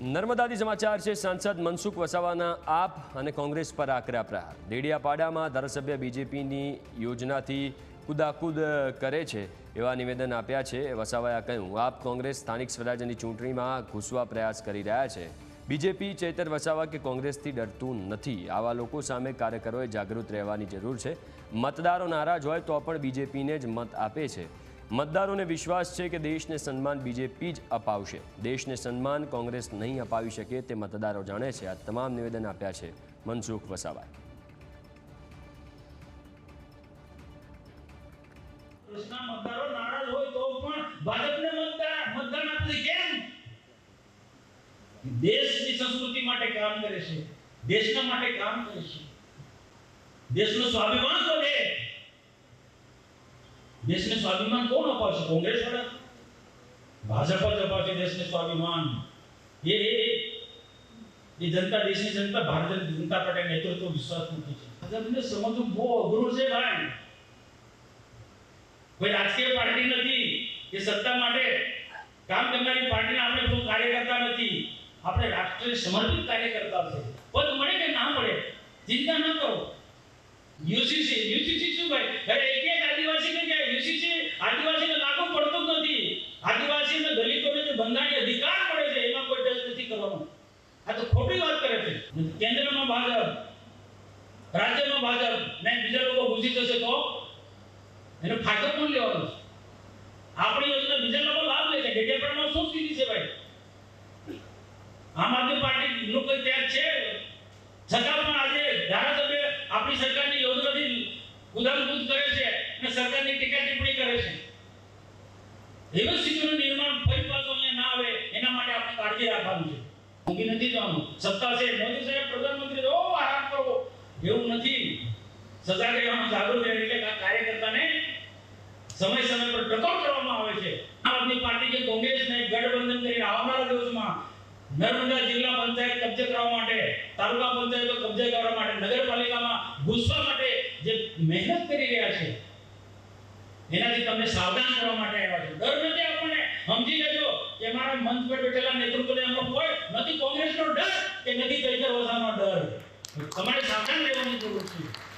નર્મદાથી સમાચાર છે। સાંસદ મનસુખ વસાવાના આપ અને કોંગ્રેસ પર આકરા પ્રહાર। દેડિયાપાડામાં ધારાસભ્ય બીજેપીની યોજનાથી કુદાકુદ કરે છે એવા નિવેદન આપ્યા છે। વસાવાએ કહ્યું, આપ કોંગ્રેસ સ્થાનિક સ્વરાજ્યની ચૂંટણીમાં ઘૂસવા પ્રયાસ કરી રહ્યા છે। બીજેપી ચેતર વસાવા કે કોંગ્રેસથી ડરતું નથી। આવા લોકો સામે કાર્યકરોએ જાગૃત રહેવાની જરૂર છે। મતદારો નારાજ હોય તો પણ બીજેપીને જ મત આપે છે। મતદારોને વિશ્વાસ છે કે દેશને સન્માન બીજેપી જ અપાવશે। દેશને સન્માન કોંગ્રેસ નહીં અપાવી શકે તે મતદારો જાણે છે। આ તમામ નિવેદન આપ્યા છે મનસુખ વસાવાએ। દેશના મતદારો નારાજ હોય તો પણ ભાજપને મતદાન આપશે કેમ? દેશની સંસ્કૃતિ માટે કામ કરે છે, દેશના માટે કામ કરે છે, દેશનું સ્વાભિમાન બોલે। દેશને સ્વાભિમાન કોણ અપાવશે? કોંગ્રેસ વાળા? ભાજપ જ અપાવશે દેશને સ્વાભિમાન। એ જનતા, દેશની જનતા ભારતીય જનતા પાર્ટી નેતૃત્વ વિશ્વાસ મૂકી છે। ભાજપને સમજવું બહુ અઘરું છે ભાઈ। કોઈ રાજકીય પાર્ટી નથી કે સત્તા માટે કામ કરનારી પાર્ટીના આપણે કોઈ કાર્યકર્તા નથી। આપણે રાષ્ટ્રીય સમર્પિત કાર્યકર્તા છે। પદ મળે કે ના મળે ચિંતા ન કરો। યુસીસી શું ભાઈ? અરે એક આદિવાસીને કે યુસીસી આદિવાસીને લાગુ પડતું જ નથી। આદિવાસી અને દલિતોને જે બંધારણીય અધિકાર મળે છે એમાં કોઈ ટેસ્ટ નથી કરવાનો। આ તો ખોટી વાત કરે છે। કેન્દ્રમાં ભાજપ, રાજ્યમાં ભાજપ ને બીજા લોકો ઘૂસી જશે તો એનો ફાયદો કોણ લેવાનો છે? આપણી યોજના બીજા લોકો લાભ લે છે। ડેડિયાપાડામાં શું સ્થિતિ છે ભાઈ? આમ આદમી પાર્ટી નું કોઈ ત્યાગ છે? છતાં પણ આજે ધારાસભ્ય આપણી સરકારની યોજનાથી ઉદાહરણભૂત કરે છે અને સરકારની ટીકા ટિપ્પણી કરે છે। એવી સ્થિતિનું નિર્માણ ફરી પાછું અહીંયા ના આવે એના માટે આપણે કાળજી રાખવાની છે। ઊંઘી નથી જવાનું। સત્તા છે, મોદી સાહેબ પ્રધાનમંત્રી ઓ આરામ કરો એવું નથી। સજાગ રહેવાનું, જાગૃત રહેવાનું। એટલે કાર્યકર્તાને સમય પર ટકોર કરવામાં આવે છે। આમ આદમી પાર્ટી કે કોંગ્રેસને ગઠબંધન કરી આવનારા દિવસોમાં નર્મદા જિલ્લા પંચાયત કબજે કરવા માટે, તાલુકા પંચાયતો કબજે કરવા માટે, નગરપાલિકામાં ઘૂસવા માટે જે મહેનત કરી રહ્યા છે એનાથી તમને સાવધાન કરવા માટે આવ્યા છે। ડર નથી આપણને। સમજી લેજો કે મારા મંચ પર બેઠેલા નેતૃત્વને એમનો કોઈ નથી કોંગ્રેસનો ડર કે નથી ચૈતર વસાવાનો ડર। તમારે સાવધાન રહેવાની જરૂર છે।